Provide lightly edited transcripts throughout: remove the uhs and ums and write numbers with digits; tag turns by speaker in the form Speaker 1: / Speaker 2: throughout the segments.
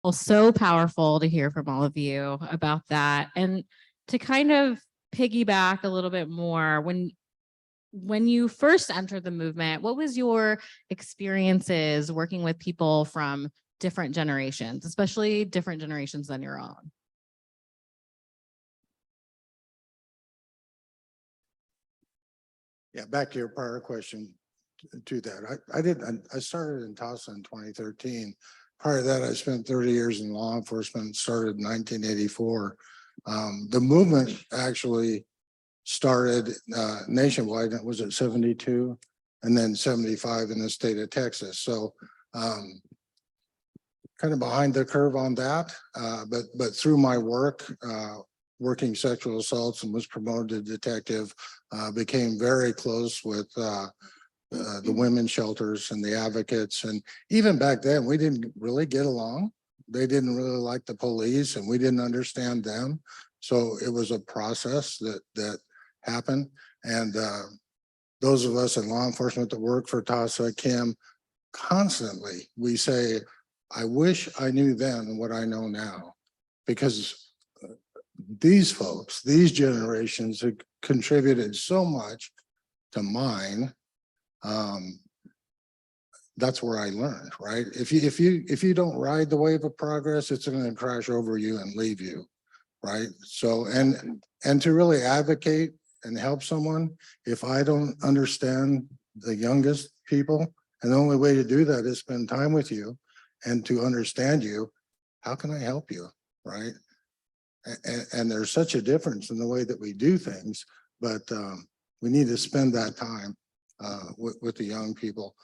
Speaker 1: Well, so powerful to hear from all of you about that. And to kind of piggyback a little bit more, when you first entered the movement, what was your experiences working with people from different generations, especially different generations than your own?
Speaker 2: Yeah, back to your prior question to that. I started in TASA in 2013. Prior to that, I spent 30 years in law enforcement, started in 1984. The movement actually started nationwide. It was at 72 and then 75 in the state of Texas. So kind of behind the curve on that. But through my work, working sexual assaults and was promoted to detective, became very close with the women's shelters and the advocates. And even back then, we didn't really get along. They didn't really like the police and we didn't understand them. So it was a process that happened. And those of us in law enforcement that work for TASA, Kim, constantly, we say, I wish I knew then what I know now, because these folks, these generations have contributed so much to mine. That's where I learned, right? If you don't ride the wave of progress, it's going to crash over you and leave you, right? So and to really advocate and help someone, if I don't understand the youngest people, and the only way to do that is spend time with you and to understand you, how can I help you, right? And there's such a difference in the way that we do things, but we need to spend that time with the young people.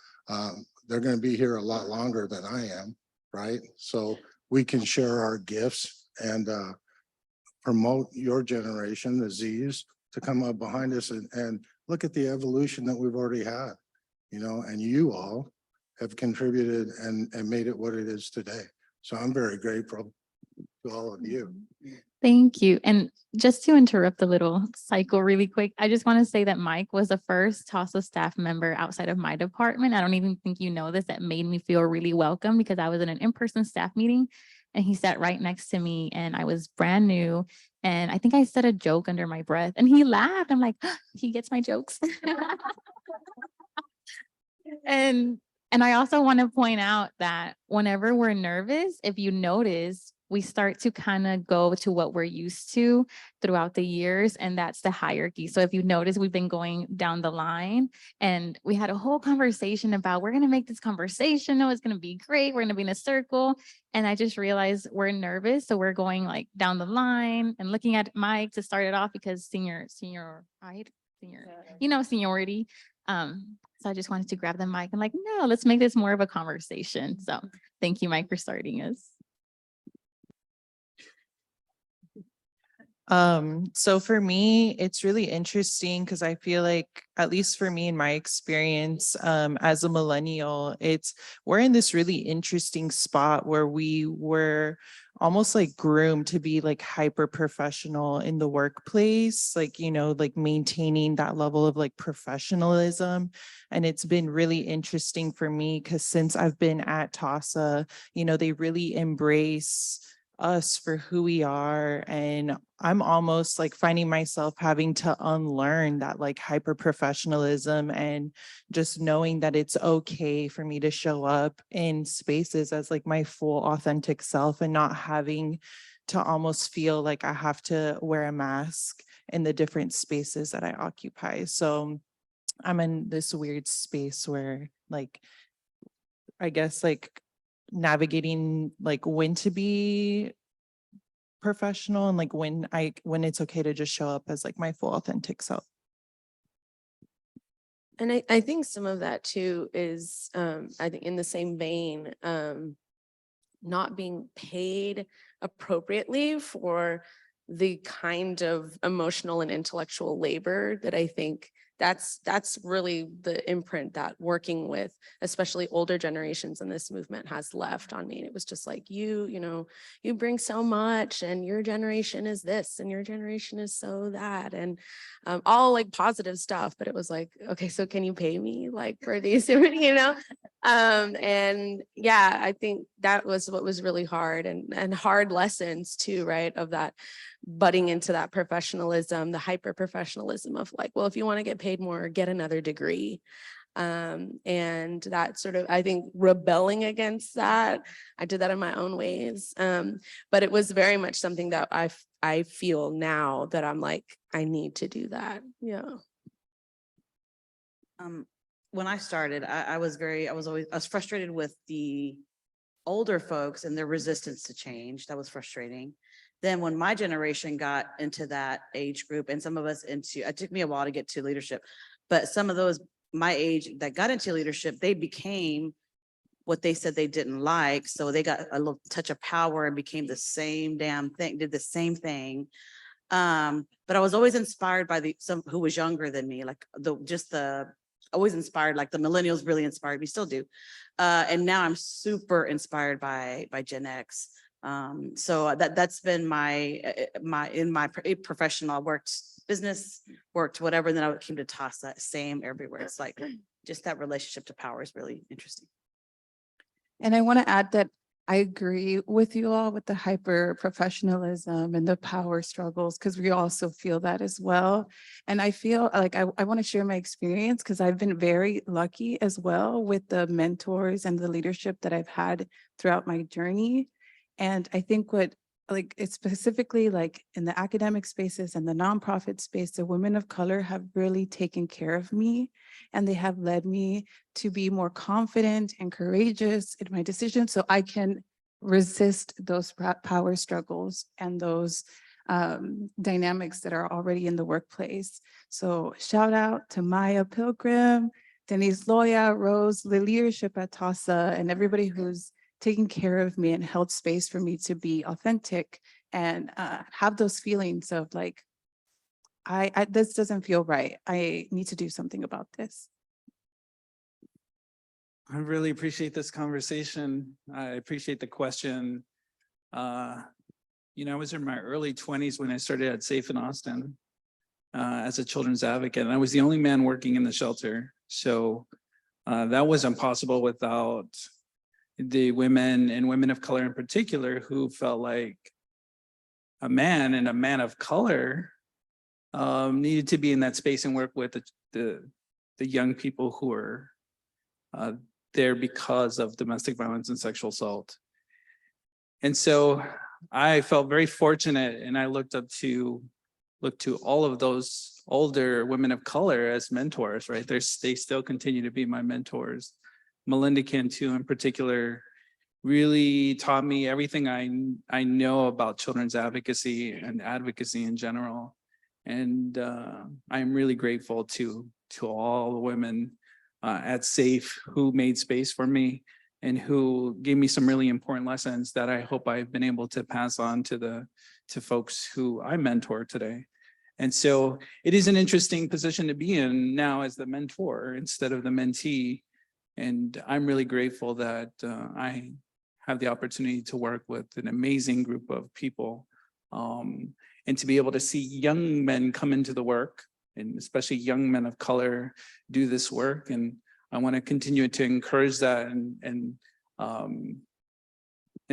Speaker 2: They're going to be here a lot longer than I am, right? So we can share our gifts and promote your generation, the Z's, to come up behind us and look at the evolution that we've already had, you know, and you all have contributed and made it what it is today. So I'm very grateful to all of you.
Speaker 3: Thank you. And just to interrupt the little cycle really quick, I just want to say that Mike was the first TASA staff member outside of my department. I don't even think you know this, that made me feel really welcome because I was in an in-person staff meeting and he sat right next to me and I was brand new. And I think I said a joke under my breath and he laughed. I'm like, he gets my jokes. And I also want to point out that whenever we're nervous, if you notice, we start to kind of go to what we're used to throughout the years, and that's the hierarchy. So if you notice, we've been going down the line and we had a whole conversation about we're going to make this conversational. It's going to be great. We're going to be in a circle. And I just realized we're nervous. So we're going like down the line and looking at Mike to start it off because seniority. So I just wanted to grab the mic and like, no, let's make this more of a conversation. So thank you, Mike, for starting us.
Speaker 4: So for me, it's really interesting because I feel like, at least for me in my experience, as a millennial, we're in this really interesting spot where we were almost like groomed to be like hyper professional in the workplace, like, you know, like maintaining that level of like professionalism. And it's been really interesting for me because since I've been at TASA, you know, they really embrace us for who we are. And I'm almost like finding myself having to unlearn that like hyper professionalism and just knowing that it's okay for me to show up in spaces as like my full authentic self and not having to almost feel like I have to wear a mask in the different spaces that I occupy. So I'm in this weird space where like, I guess like navigating like when to be professional and like when it's okay to just show up as like my full authentic self.
Speaker 5: And I think some of that too is I think in the same vein, not being paid appropriately for the kind of emotional and intellectual labor that I think that's really the imprint that working with especially older generations in this movement has left on me. And it was just like, you know, you bring so much and your generation is this and your generation is so that, and all like positive stuff. But it was like, okay, so can you pay me like for these, you know? And yeah, I think that was what was really hard, and hard lessons too, right? Of that butting into that professionalism, the hyper professionalism of like, well, if you want to get paid more, get another degree. And that sort of, I think, rebelling against that, I did that in my own ways. But it was very much something that I feel now that I'm like, I need to do that. Yeah.
Speaker 6: When I started, I was frustrated with the older folks and their resistance to change. That was frustrating. Then when my generation got into that age group and some of us it took me a while to get to leadership, but some of those my age that got into leadership, they became what they said they didn't like. So they got a little touch of power and became the same damn thing, did the same thing. But I was always inspired by some who was younger than me, like always inspired, like the millennials really inspired me, still do. And now I'm super inspired by Gen X. So that's been my professional, I worked business, worked whatever, and then I came to TASA, same everywhere. It's like just that relationship to power is really interesting.
Speaker 7: And I want to add that I agree with you all with the hyper professionalism and the power struggles, because we also feel that as well. And I feel like I want to share my experience because I've been very lucky as well with the mentors and the leadership that I've had throughout my journey. And I think it's specifically like in the academic spaces and the nonprofit space, the women of color have really taken care of me, and they have led me to be more confident and courageous in my decisions so I can resist those power struggles and those dynamics that are already in the workplace. So shout out to Maya Pilgrim, Denise Loya, Rose, the leadership at TASA, and everybody who's taking care of me and held space for me to be authentic and have those feelings of like, this doesn't feel right. I need to do something about this.
Speaker 8: I really appreciate this conversation. I appreciate the question. I was in my early 20s when I started at Safe in Austin as a children's advocate, and I was the only man working in the shelter. So that wasn't possible without the women and women of color in particular who felt like a man and a man of color needed to be in that space and work with the young people who are there because of domestic violence and sexual assault. And so I felt very fortunate, and I looked to all of those older women of color as mentors, right? They still continue to be my mentors. Melinda Cantu in particular really taught me everything I know about children's advocacy and advocacy in general. And I'm really grateful to all the women at SAFE who made space for me and who gave me some really important lessons that I hope I've been able to pass on to folks who I mentor today. And so it is an interesting position to be in now as the mentor instead of the mentee. And I'm really grateful that I have the opportunity to work with an amazing group of people and to be able to see young men come into the work, and especially young men of color do this work. And I want to continue to encourage that and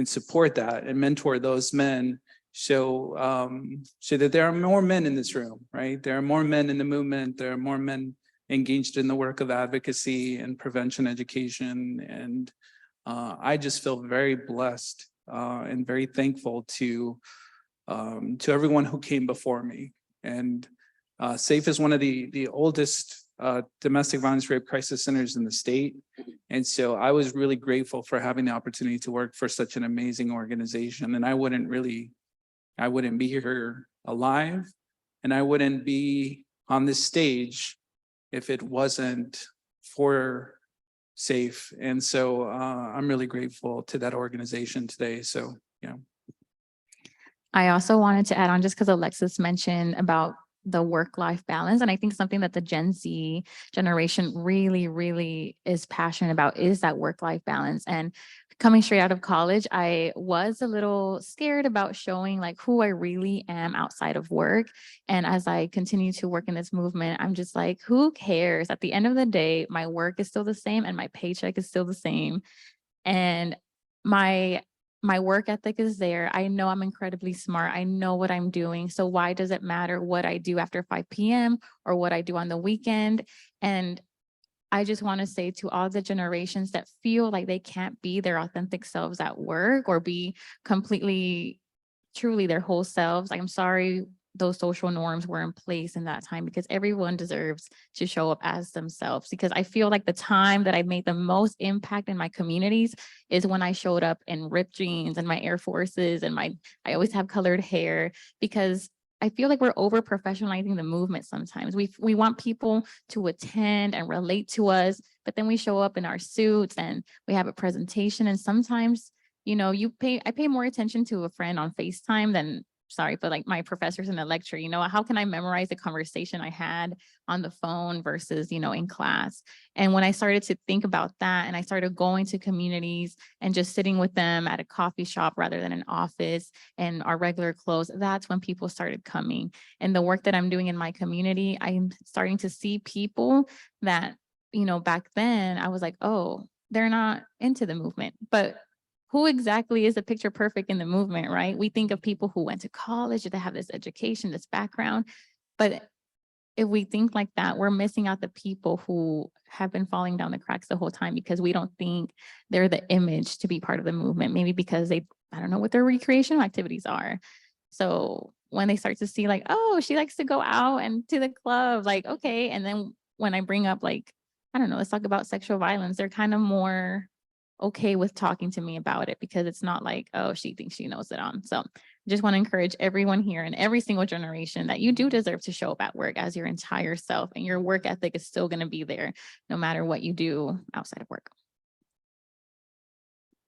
Speaker 8: support that and mentor those men so that there are more men in this room, right? There are more men in the movement. There are more men engaged in the work of advocacy and prevention education. And I just feel very blessed and very thankful to everyone who came before me. And SAFE is one of the oldest domestic violence rape crisis centers in the state. And so I was really grateful for having the opportunity to work for such an amazing organization. And I wouldn't be here alive, and I wouldn't be on this stage if it wasn't for SAFE. And so I'm really grateful to that organization today. So, yeah.
Speaker 3: I also wanted to add on, just because Alexis mentioned about the work-life balance. And I think something that the Gen Z generation really, really is passionate about is that work-life balance. And coming straight out of college, I was a little scared about showing like who I really am outside of work. And as I continue to work in this movement, I'm just like, who cares? At the end of the day, my work is still the same and my paycheck is still the same. And my work ethic is there. I know I'm incredibly smart. I know what I'm doing. So why does it matter what I do after 5 p.m. or what I do on the weekend? And I just want to say to all the generations that feel like they can't be their authentic selves at work or be completely, truly their whole selves. I'm sorry those social norms were in place in that time because everyone deserves to show up as themselves. Because I feel like the time that I made the most impact in my communities is when I showed up in ripped jeans and my Air Forces and I always have colored hair, because I feel like we're over professionalizing the movement sometimes. We want people to attend and relate to us, but then we show up in our suits and we have a presentation. And sometimes, you know, I pay more attention to a friend on FaceTime than, sorry, but like my professors in the lecture. You know, how can I memorize the conversation I had on the phone versus, you know, in class? And when I started to think about that and I started going to communities and just sitting with them at a coffee shop rather than an office and our regular clothes, that's when people started coming. And the work that I'm doing in my community, I'm starting to see people that, you know, back then I was like, oh, they're not into the movement, but who exactly is the picture perfect in the movement, right? We think of people who went to college, that have this education, this background, but if we think like that, we're missing out the people who have been falling down the cracks the whole time because we don't think they're the image to be part of the movement, maybe because I don't know what their recreational activities are. So when they start to see like, oh, she likes to go out and to the club, like, okay. And then when I bring up like, I don't know, let's talk about sexual violence, they're kind of more okay with talking to me about it because it's not like, oh, she thinks she knows it on. So I just want to encourage everyone here and every single generation that you do deserve to show up at work as your entire self, and your work ethic is still going to be there no matter what you do outside of work.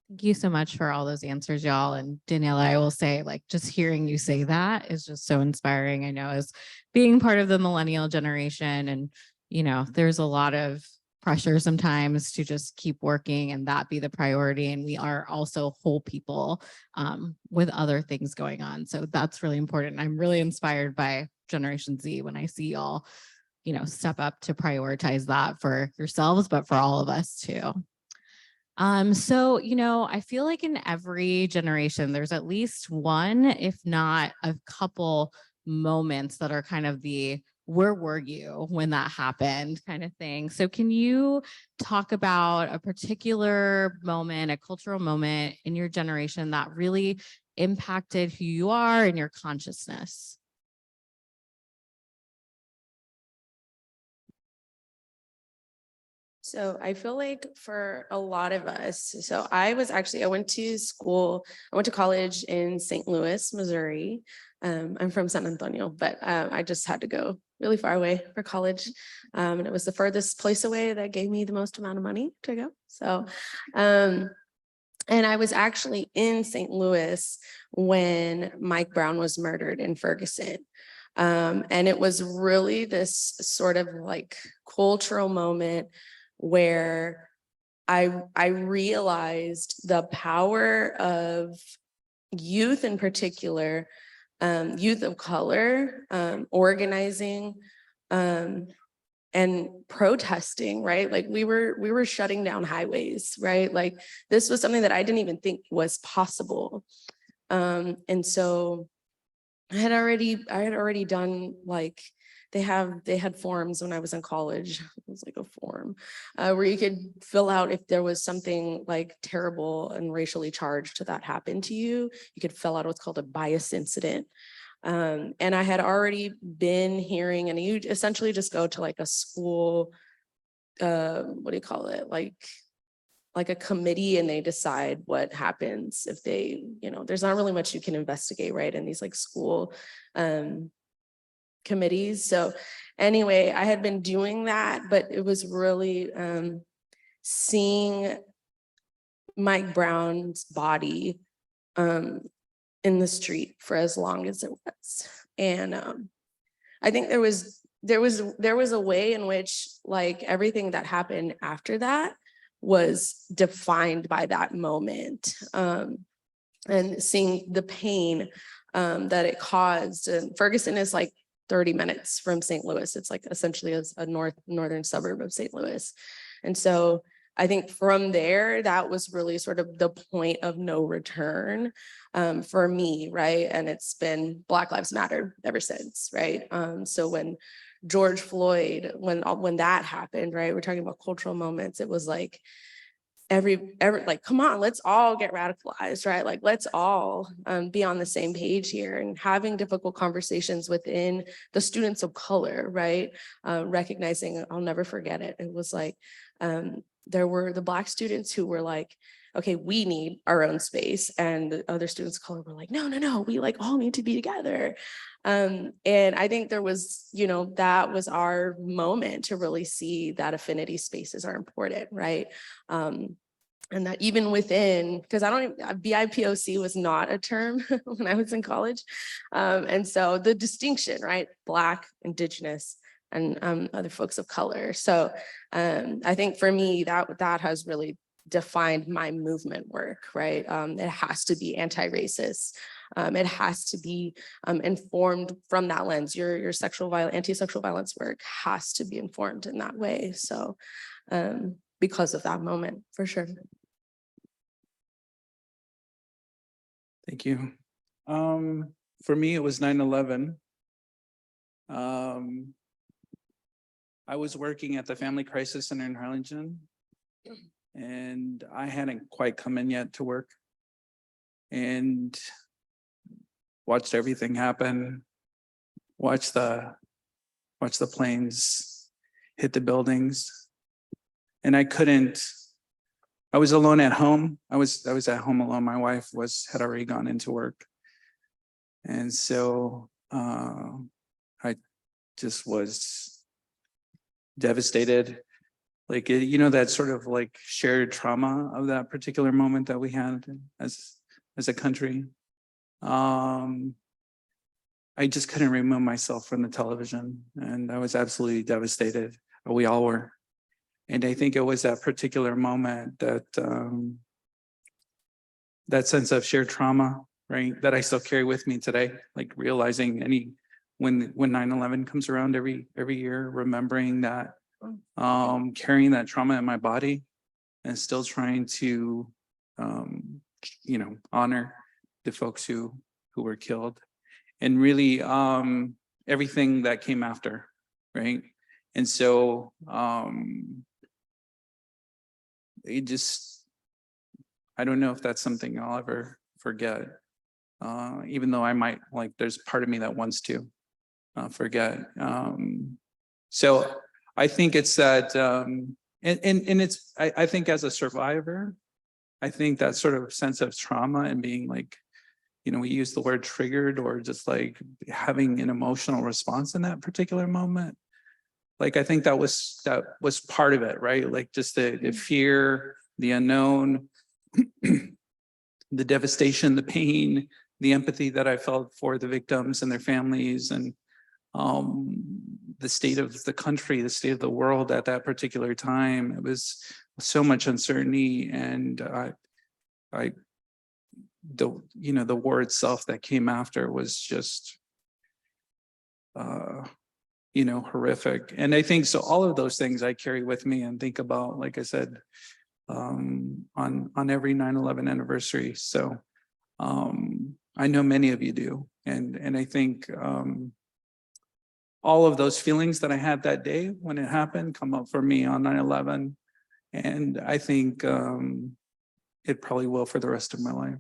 Speaker 1: Thank you so much for all those answers, y'all. And Daniela, I will say, like, just hearing you say that is just so inspiring. I know as being part of the millennial generation, and, you know, there's a lot of pressure sometimes to just keep working and that be the priority. And we are also whole people with other things going on. So that's really important. I'm really inspired by Generation Z when I see y'all, you know, step up to prioritize that for yourselves, but for all of us too. So, you know, I feel like in every generation, there's at least one, if not a couple moments that are kind of the where were you when that happened kind of thing. So can you talk about a particular moment, a cultural moment in your generation that really impacted who you are and your consciousness?
Speaker 5: So I feel like for a lot of us, so I went to college in St. Louis, Missouri. I'm from San Antonio, but I just had to go really far away for college. And it was the furthest place away that gave me the most amount of money to go. So, and I was actually in St. Louis when Mike Brown was murdered in Ferguson. And it was really this sort of like cultural moment where I realized the power of youth in particular, youth of color, organizing and protesting, right? Like we were shutting down highways, right? Like this was something that I didn't even think was possible. And so I had already done like they had forms when I was in college. It was like a form where you could fill out if there was something like terrible and racially charged that happened to you. You could fill out what's called a bias incident. And I had already been hearing, and you essentially just go to like a school, what do you call it? Like a committee, and they decide what happens if they, you know, there's not really much you can investigate, right? In these like school committees. So anyway, I had been doing that, but it was really seeing Mike Brown's body in the street for as long as it was. And I think there was a way in which like everything that happened after that was defined by that moment. And seeing the pain that it caused. And Ferguson is like 30 minutes from St. Louis. It's like essentially a northern suburb of St. Louis. And so I think from there, that was really sort of the point of no return for me, right? And it's been Black Lives Matter ever since, right? So when George Floyd, when that happened, right? We're talking about cultural moments. It was like every like, come on, let's all get radicalized, right? Like, let's all be on the same page here, and having difficult conversations within the students of color, right? Recognizing, I'll never forget it. It was like, there were the Black students who were like, okay, we need our own space. And the other students of color were like, no, we like all need to be together. And I think there was, that was our moment to really see that affinity spaces are important, right? And that even within, because BIPOC was not a term when I was in college. And so the distinction, right? Black, Indigenous, and other folks of color. So I think for me, that has really defined my movement work, right? It has to be anti-racist. It has to be informed from that lens. Your anti-sexual violence work has to be informed in that way. So because of that moment, for sure.
Speaker 8: Thank you. For me, it was 9/11. I was working at the Family Crisis Center in Harlingen, and I hadn't quite come in yet to work, and watched everything happen. Watched the planes hit the buildings, and I was alone at home. I was at home alone. My wife had already gone into work. And so I just was devastated. Like, that sort of like shared trauma of that particular moment that we had as a country. I just couldn't remove myself from the television, and I was absolutely devastated. We all were. And I think it was that particular moment that that sense of shared trauma, right, that I still carry with me today, like realizing when 9/11 comes around every year, remembering that, carrying that trauma in my body, and still trying to honor the folks who were killed, and really everything that came after, right? And so I don't know if that's something I'll ever forget, even though I might, there's part of me that wants to forget. So I think it's that, and it's, I think as a survivor, I think that sort of sense of trauma and being like, we use the word triggered, or just like having an emotional response in that particular moment. Like, I think that was part of it, right? Like just the fear, the unknown, the devastation, the pain, the empathy that I felt for the victims and their families, and the state of the country, the state of the world at that particular time. It was so much uncertainty, and the war itself that came after was just horrific. And I think so all of those things I carry with me and think about, like I said, on every 9/11 anniversary. So I know many of you do, and I think all of those feelings that I had that day when it happened come up for me on 9/11, and I think it probably will for the rest of my life.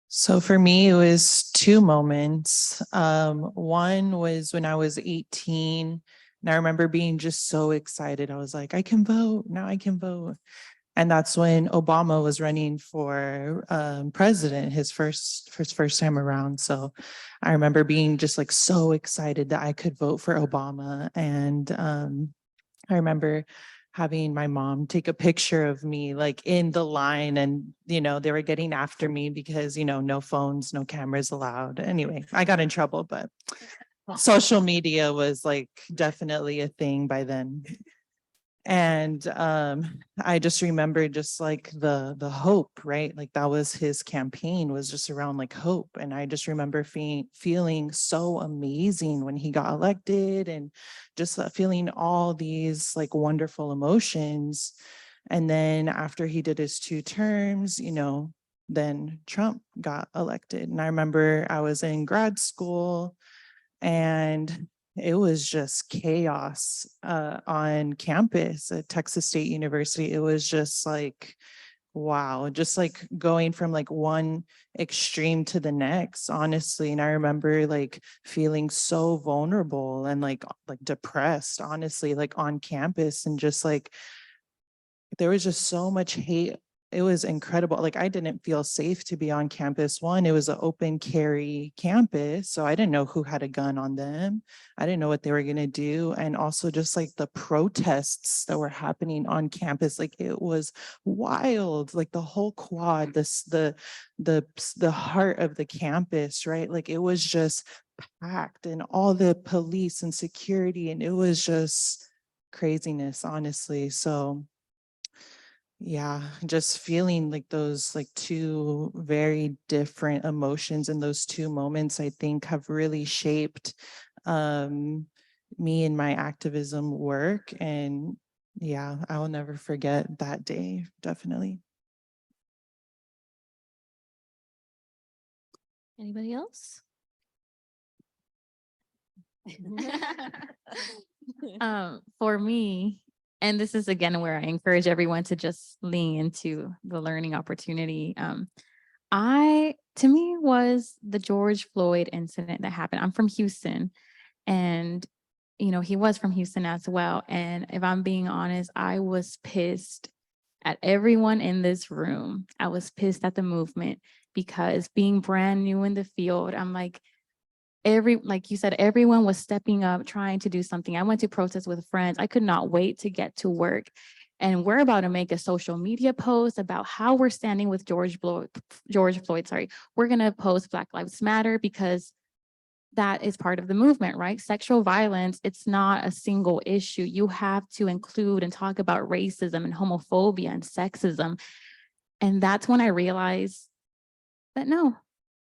Speaker 4: So for me, it was two moments. One was when I was 18, and I remember being just so excited. I was like, I can vote, now I can vote. And that's when Obama was running for president, his first time around. So I remember being just like so excited that I could vote for Obama. And I remember having my mom take a picture of me like in the line, and they were getting after me because no phones, no cameras allowed. Anyway, I got in trouble, but social media was like definitely a thing by then. And I just remember just like the hope, right? Like that was his campaign, was just around like hope. And I just remember feeling so amazing when he got elected, and just feeling all these like wonderful emotions. And then after he did his 2 terms, then Trump got elected. And I remember I was in grad school, and it was just chaos on campus at Texas State University. It was just like, wow, just like going from like one extreme to the next, honestly. And I remember like feeling so vulnerable and like depressed, honestly, like on campus, and just like there was just so much hate. It was incredible. Like I didn't feel safe to be on campus. One, it was an open carry campus, so I didn't know who had a gun on them. I didn't know what they were going to do. And also just like the protests that were happening on campus, like it was wild. Like the whole quad, the heart of the campus, right? Like it was just packed, and all the police and security, and it was just craziness, honestly. So yeah, just feeling like those like 2 very different emotions in those 2 moments, I think have really shaped me and my activism work. And yeah, I will never forget that day, definitely.
Speaker 3: Anybody else? For me, and this is again where I encourage everyone to just lean into the learning opportunity. To me was the George Floyd incident that happened. I'm from Houston, and he was from Houston as well. And if I'm being honest, I was pissed at everyone in this room. I was pissed at the movement, because being brand new in the field, I'm like, like you said, everyone was stepping up, trying to do something. I went to protest with friends. I could not wait to get to work. And we're about to make a social media post about how we're standing with George Floyd. We're going to post Black Lives Matter, because that is part of the movement, right? Sexual violence, it's not a single issue. You have to include and talk about racism and homophobia and sexism. And that's when I realized that no,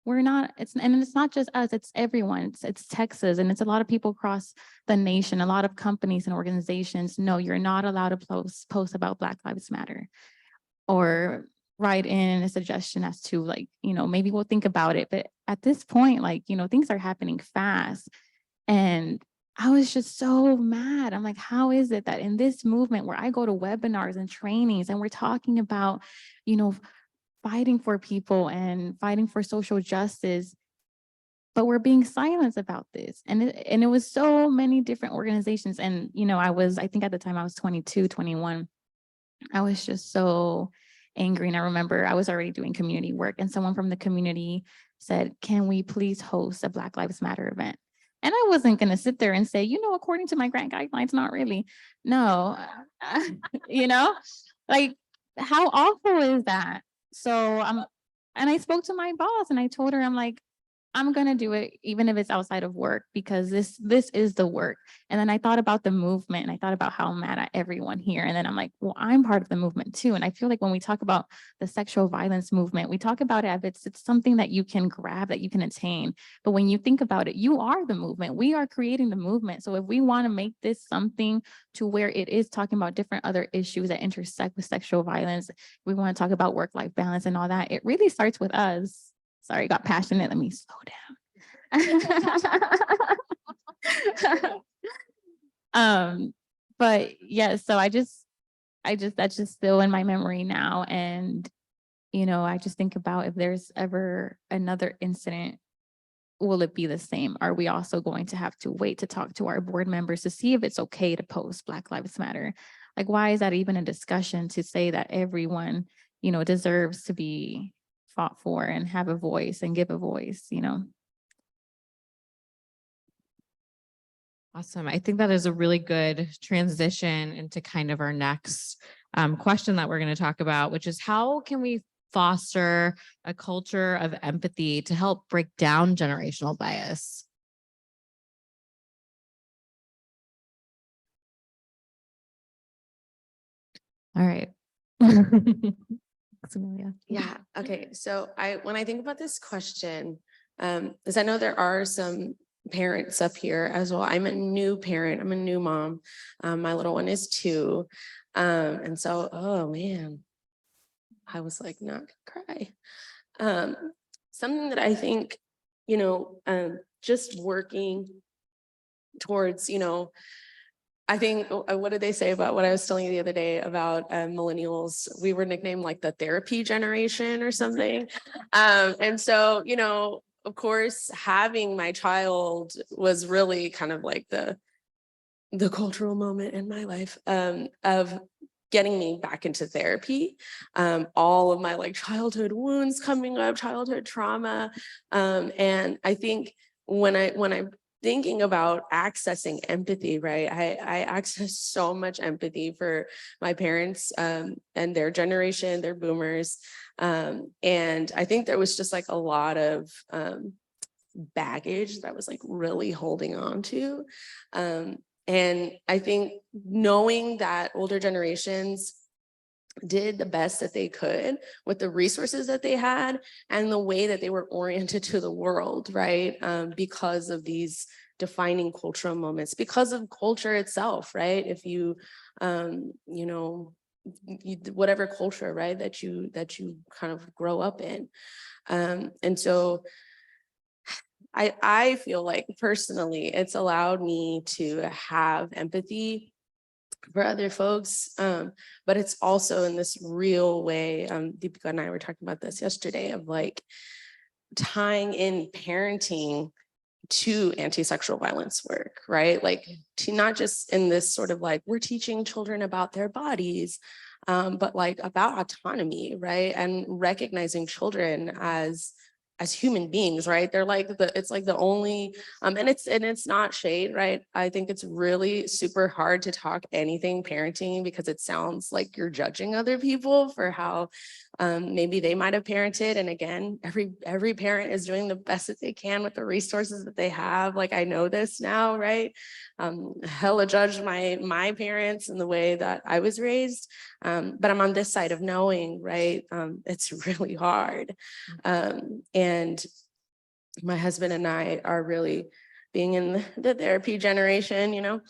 Speaker 3: we're not, and it's not just us, it's everyone. It's Texas, and it's a lot of people across the nation, a lot of companies and organizations. No, you're not allowed to post about Black Lives Matter, or write in a suggestion as to like, maybe we'll think about it. But at this point, like, things are happening fast. And I was just so mad. I'm like, how is it that in this movement where I go to webinars and trainings and we're talking about, fighting for people and fighting for social justice, but we're being silenced about this? And it was so many different organizations. And, I think at the time I was 22, 21. I was just so angry. And I remember I was already doing community work, and someone from the community said, can we please host a Black Lives Matter event? And I wasn't going to sit there and say, according to my grant guidelines, not really. No, like how awful is that? So and I spoke to my boss and I told her, I'm like, I'm going to do it, even if it's outside of work, because this is the work. And then I thought about the movement, and I thought about how I'm mad at everyone here. And then I'm like, well, I'm part of the movement too. And I feel like when we talk about the sexual violence movement, we talk about it as it's something that you can grab, that you can attain. But when you think about it, you are the movement. We are creating the movement. So if we want to make this something to where it is talking about different other issues that intersect with sexual violence, we want to talk about work-life balance and all that, it really starts with us. Sorry, got passionate. Let me slow down. But yeah, so that's just still in my memory now. And, I just think about, if there's ever another incident, will it be the same? Are we also going to have to wait to talk to our board members to see if it's okay to post Black Lives Matter? Like, why is that even a discussion, to say that everyone, deserves to be fought for and have a voice and give a voice?
Speaker 1: Awesome. I think that is a really good transition into kind of our next question that we're going to talk about, which is, how can we foster a culture of empathy to help break down generational bias?
Speaker 3: All right. Amelia.
Speaker 5: Yeah, okay. So when I think about this question, because I know there are some parents up here as well. I'm a new parent. I'm a new mom. My little one is 2. And so, oh man, I was like, not gonna cry. Something that I think, just working towards, I think, what did they say about what I was telling you the other day about millennials? We were nicknamed like the therapy generation or something. And so, of course, having my child was really kind of like the cultural moment in my life of getting me back into therapy. All of my like childhood wounds coming up, childhood trauma. And I think when I'm thinking about accessing empathy, right? I access so much empathy for my parents and their generation, they're boomers. And I think there was just like a lot of baggage that I was like really holding on to. And I think knowing that older generations did the best that they could with the resources that they had and the way that they were oriented to the world, right? Because of these defining cultural moments, because of culture itself, right? If you, whatever culture, right, that you kind of grow up in. And so I feel like personally, it's allowed me to have empathy for other folks, but it's also in this real way. Deepika and I were talking about this yesterday of like tying in parenting to anti-sexual violence work, right? Like to not just in this sort of like we're teaching children about their bodies, but like about autonomy, right? And recognizing children as human beings, right? They're like it's like the only, and it's not shade, right? I think it's really super hard to talk anything parenting because it sounds like you're judging other people for how maybe they might have parented. And again, every parent is doing the best that they can with the resources that they have. Like I know this now, right? Hella judged my parents and the way that I was raised. But I'm on this side of knowing, right? It's really hard. And my husband and I are really being in the therapy generation,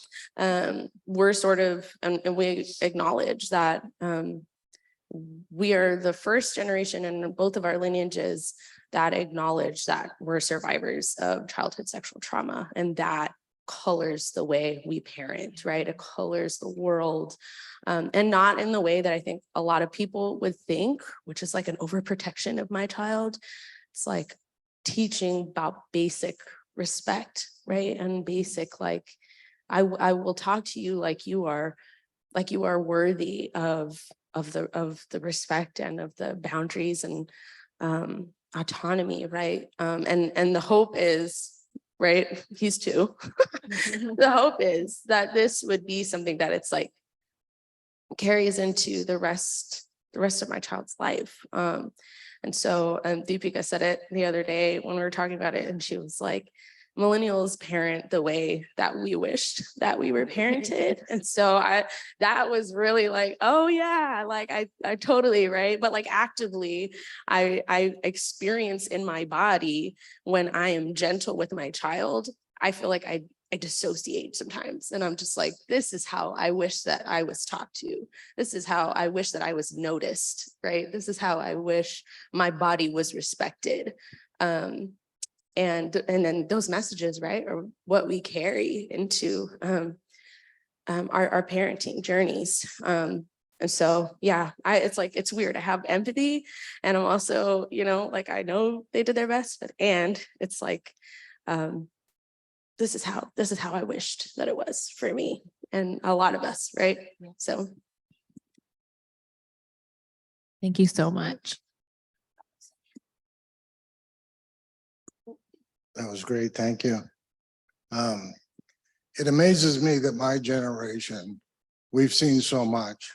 Speaker 5: we're sort of, and we acknowledge that we are the first generation in both of our lineages that acknowledge that we're survivors of childhood sexual trauma, and that colors the way we parent, right? It colors the world, and not in the way that I think a lot of people would think, which is like an overprotection of my child. It's like teaching about basic respect, right? And basic, like, I will talk to you like you are worthy of the respect and of the boundaries and autonomy, right? And the hope is, right? He's 2. The hope is that this would be something that it's like carries into the rest of my child's life. And so Deepika said it the other day when we were talking about it, and she was like, millennials parent the way that we wished that we were parented. And so that was really like, oh yeah, like I totally, right? But like actively, I experience in my body when I am gentle with my child, I feel like I dissociate sometimes. And I'm just like, this is how I wish that I was talked to. This is how I wish that I was noticed, right? This is how I wish my body was respected. And then those messages, right, are what we carry into our parenting journeys. And so, yeah, it's weird. I have empathy, and I'm also, like, I know they did their best, but it's like, this is how I wished that it was for me and a lot of us, right? So.
Speaker 3: Thank you so much.
Speaker 2: That was great. Thank you. It amazes me that my generation, we've seen so much.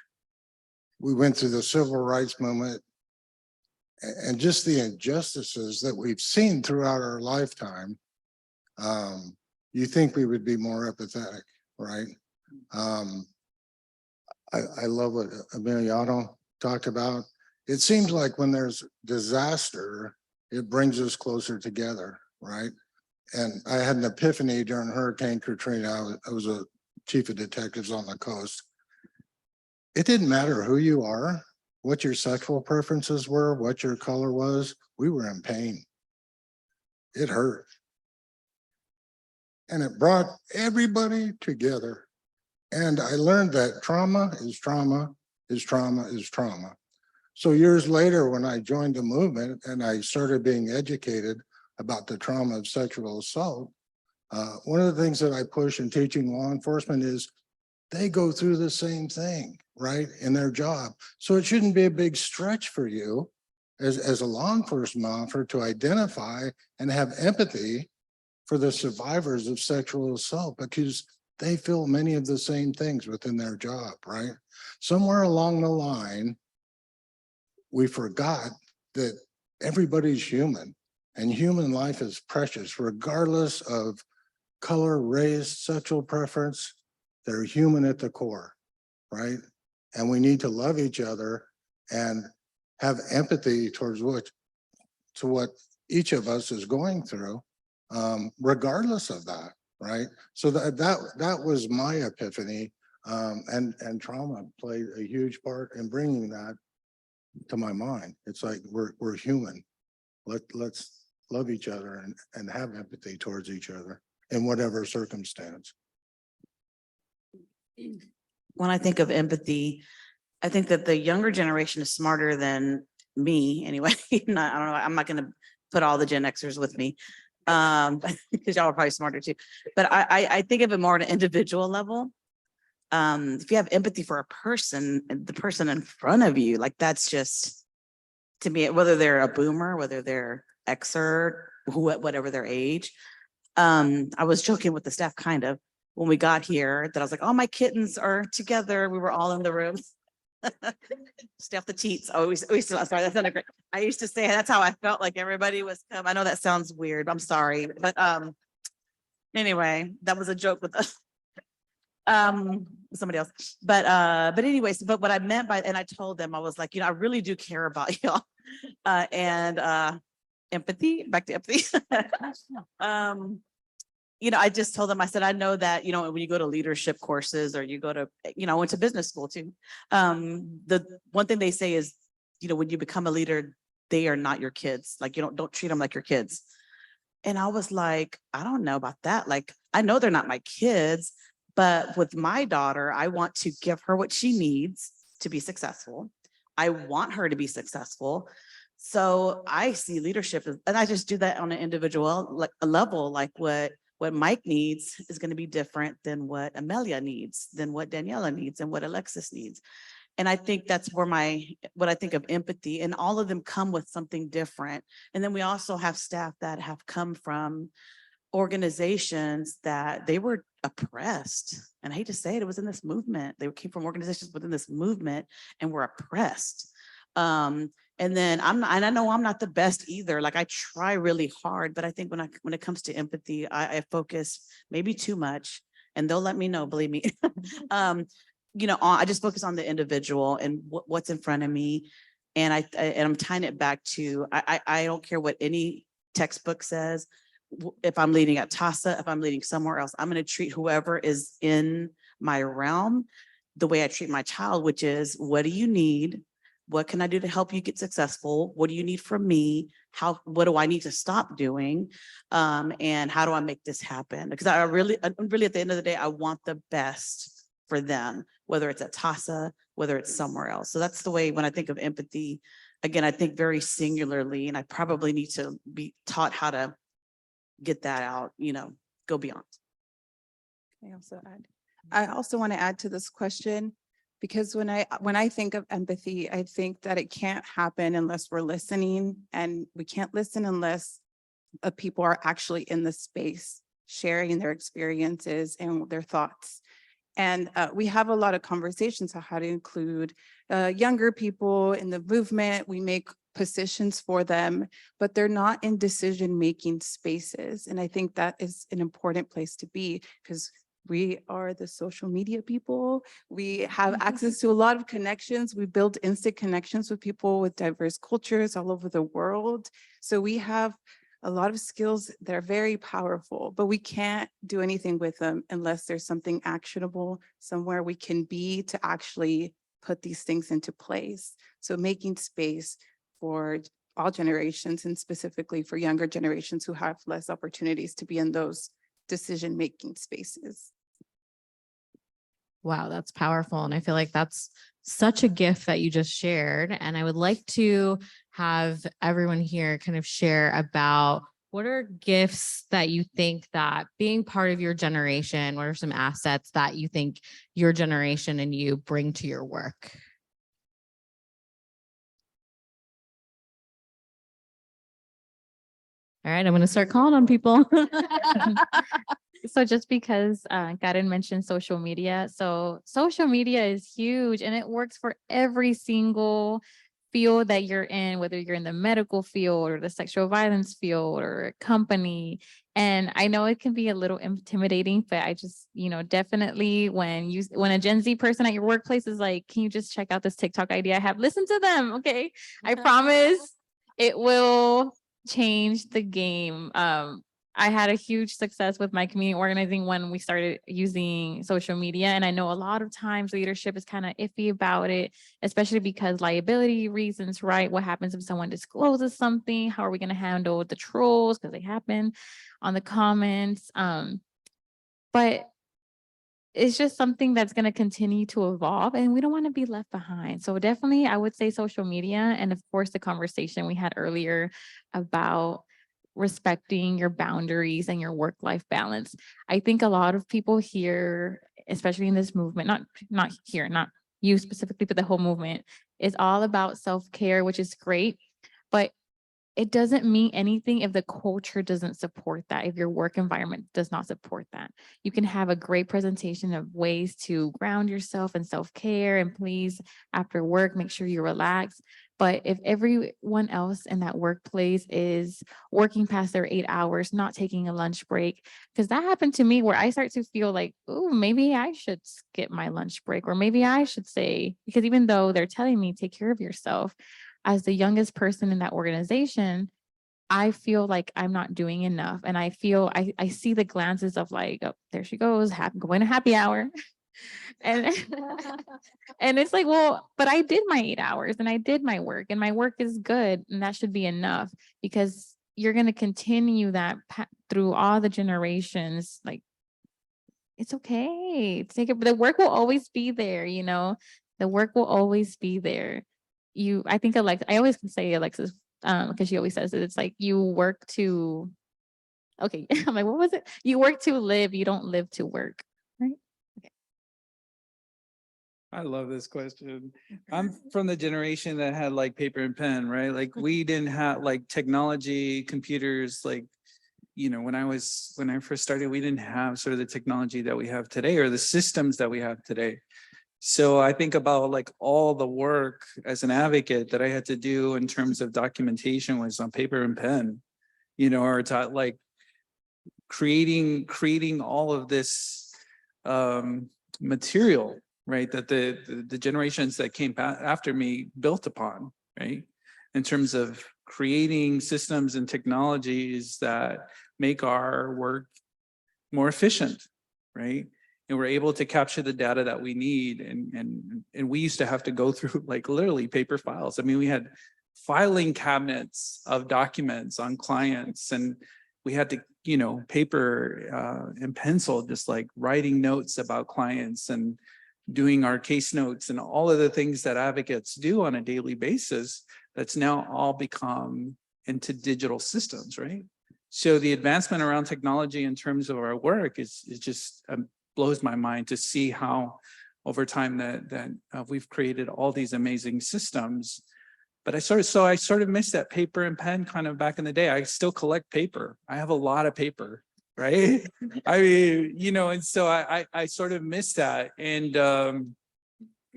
Speaker 2: We went through the civil rights movement and just the injustices that we've seen throughout our lifetime. You think we would be more empathetic, right? I love what Emiliano talked about. It seems like when there's disaster, it brings us closer together, right? And I had an epiphany during Hurricane Katrina. I was a chief of detectives on the coast. It didn't matter who you are, what your sexual preferences were, what your color was, we were in pain. It hurt. And it brought everybody together. And I learned that trauma is trauma is trauma is trauma. So years later, when I joined the movement and I started being educated about the trauma of sexual assault, one of the things that I push in teaching law enforcement is they go through the same thing, right, in their job. So it shouldn't be a big stretch for you as a law enforcement officer to identify and have empathy for the survivors of sexual assault, because they feel many of the same things within their job, right? Somewhere along the line, we forgot that everybody's human and human life is precious, regardless of color, race, sexual preference. They're human at the core, right? And we need to love each other and have empathy towards what each of us is going through, regardless of that, right? So that was my epiphany, and trauma played a huge part in bringing that to my mind. It's like we're human. Let's love each other and have empathy towards each other in whatever circumstance.
Speaker 6: When I think of empathy, I think that the younger generation is smarter than me anyway. I don't know. I'm not going to put all the Gen Xers with me, because y'all are probably smarter too. But I think of it more on an individual level. If you have empathy for a person, the person in front of you, like that's just, to me, whether they're a boomer, whether they're Xer, whatever their age. I was joking with the staff kind of when we got here that I was like, oh, my kittens are together. We were all in the room. Stay off the teats. Oh, we still, sorry, that's not a great. I used to say that's how I felt like everybody was come. I know that sounds weird. I'm sorry. But anyway, that was a joke with us. Somebody else. But anyways, but what I meant by, and I told them, I was like, I really do care about y'all. And empathy, back to empathy. I just told them, I said, I know that, when you go to leadership courses or you go to, I went to business school too. The one thing they say is, when you become a leader, they are not your kids. Like, don't treat them like your kids. And I was like, I don't know about that. Like, I know they're not my kids, but with my daughter, I want to give her what she needs to be successful. I want her to be successful. So I see leadership, and I just do that on an individual like a level, like what Mike needs is going to be different than what Amelia needs, than what Daniela needs, and what Alexis needs. And I think that's where what I think of empathy, and all of them come with something different. And then we also have staff that have come from organizations that they were oppressed. And I hate to say it was in this movement. They came from organizations within this movement and were oppressed. And then and I know I'm not the best either. Like I try really hard, but I think when it comes to empathy, I focus maybe too much, and they'll let me know, believe me. I just focus on the individual and what's in front of me. And I'm tying it back to, I don't care what any textbook says. If I'm leading at TASA, if I'm leading somewhere else, I'm going to treat whoever is in my realm the way I treat my child, which is, what do you need? What can I do to help you get successful? What do you need from me? What do I need to stop doing? And how do I make this happen? Because I'm really at the end of the day, I want the best for them, whether it's at TASA, whether it's somewhere else. So that's the way when I think of empathy, again, I think very singularly, and I probably need to be taught how to get that out, go beyond.
Speaker 7: I also want to add to this question, because when I think of empathy, I think that it can't happen unless we're listening, and we can't listen unless people are actually in the space sharing their experiences and their thoughts. And we have a lot of conversations on how to include younger people in the movement. We make positions for them, but they're not in decision-making spaces. And I think that is an important place to be, because We are the social media people. We have access to a lot of connections. We build instant connections with people with diverse cultures all over the world. So we have a lot of skills that are very powerful, but we can't do anything with them unless there's something actionable, somewhere we can be to actually put these things into place. So making space for all generations and specifically for younger generations who have less opportunities to be in those decision-making spaces.
Speaker 1: Wow, that's powerful. And I feel like that's such a gift that you just shared. And I would like to have everyone here kind of share about what are gifts that you think that being part of your generation, what are some assets that you think your generation and you bring to your work? All right, I'm going to start calling on people.
Speaker 3: So just because Karen mentioned social media, so social media is huge and it works for every single field that you're in, whether you're in the medical field or the sexual violence field or a company. And I know it can be a little intimidating, but I just, definitely when a Gen Z person at your workplace is like, can you just check out this TikTok idea I have? Listen to them, okay? I promise it will change the game. I had a huge success with my community organizing when we started using social media. And I know a lot of times leadership is kind of iffy about it, especially because liability reasons, right? What happens if someone discloses something? How are we going to handle the trolls? Because they happen on the comments. But it's just something that's going to continue to evolve and we don't want to be left behind. So definitely I would say social media. And of course, the conversation we had earlier about respecting your boundaries and your work-life balance. I think a lot of people here, especially in this movement, not here, not you specifically, but the whole movement is all about self-care, which is great, but it doesn't mean anything if the culture doesn't support that, if your work environment does not support that. You can have a great presentation of ways to ground yourself in self-care and please, after work, make sure you relax. But if everyone else in that workplace is working past their 8 hours, not taking a lunch break, because that happened to me where I start to feel like, oh, maybe I should skip my lunch break, or maybe I should say, because even though they're telling me take care of yourself, as the youngest person in that organization, I feel like I'm not doing enough. And I feel I see the glances of like, oh, there she goes, going to happy hour. And and it's like, well, but I did my 8 hours and I did my work and my work is good. And that should be enough because you're going to continue that through all the generations. Like, it's okay. Take it. The work will always be there, the work will always be there. I think I always say Alexis, because she always says it. It's like you work to, okay. I'm like, what was it? You work to live. You don't live to work. Right. Okay.
Speaker 8: I love this question. I'm from the generation that had like paper and pen, right? Like we didn't have like technology, computers, like, when I first started, we didn't have sort of the technology that we have today or the systems that we have today. So I think about like all the work as an advocate that I had to do in terms of documentation was on paper and pen, or to like creating all of this material, right? That the generations that came after me built upon, right? In terms of creating systems and technologies that make our work more efficient, right? And we're able to capture the data that we need. And we used to have to go through like literally paper files. I mean, we had filing cabinets of documents on clients and we had to, paper and pencil, just like writing notes about clients and doing our case notes and all of the things that advocates do on a daily basis. That's now all become into digital systems, right? So the advancement around technology in terms of our work is just blows my mind to see how over time that we've created all these amazing systems. But I sort of miss that paper and pen kind of back in the day. I still collect paper. I have a lot of paper, right? I mean, and so I sort of miss that. And